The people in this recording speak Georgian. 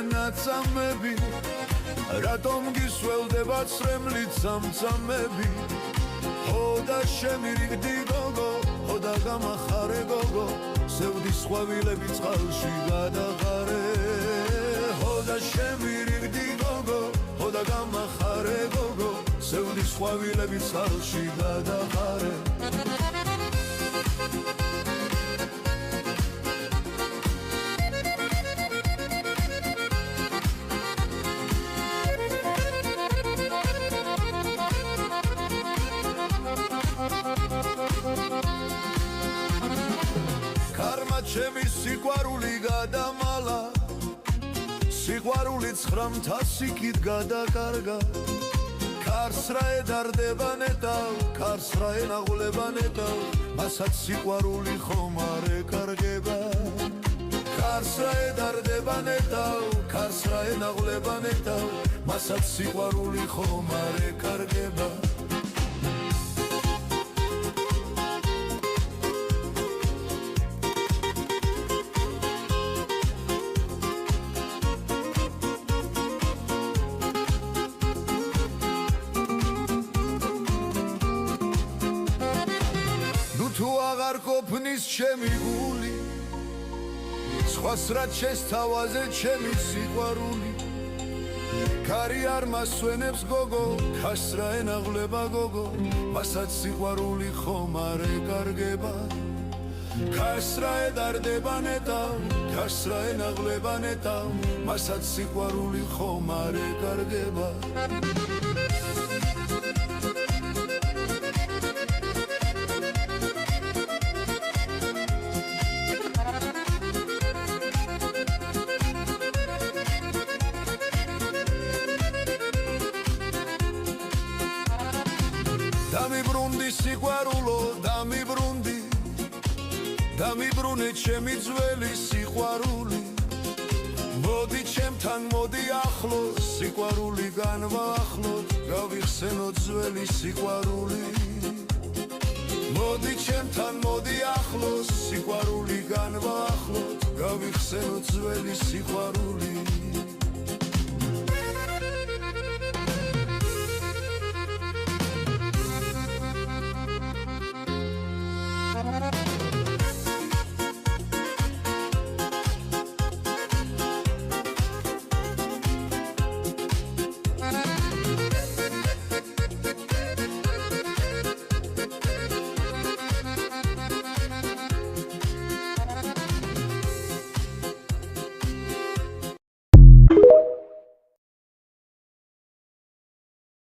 ნაცამები რატომ გისველდება წრემლით სამცამები ხოდა შემირიგდი გოგო ხოდა გამახარე გოგო სევდის ყვავილები წყალში გადაყარე ხოდა შემირიგდი გოგო ხოდა გამახარე გოგო სევდის ყვავილები წყალში გადაყარე ჩემი სიყვარული გადამალა სიყვარული 900 გადაკარგა ქარს რა ედარდება ნეტავ ქარს რა ენაღვლება ნეტავ მასაც სიყვარული ხომ არ ეკარგება ქარს რა ედარდება ნეტავ ქარს რა ენაღვლება ნეტავ მასაც სიყვარული ხომ არ ეკარგება თუ აღარ ყოფნის ჩემი გული სხვას რაც შესთავაზე ჩემი სიყვარული ქარი არ მასვენებს გოგო ქარს რა ენაღვლება გოგო მასაც სიყვარული ხომ არ ეკარგება ქარს რა ედარდება ნეტავ ქარს რა ენაღვლება ნეტავ მასაც სიყვარული ხომ არ ეკარგება დამიბრუნდი სიყვარულო დამიბრუნე ჩემი ძველი სიყვარული მოდი ჩემთან მოდი ახლოს სიყვარული განვაახლოთ გავიხსენოთ ძველი სიყვარული მოდი ჩემთან მოდი ახლოს სიყვარული განვაახლოთ გავიხსენოთ ძველი სიყვარული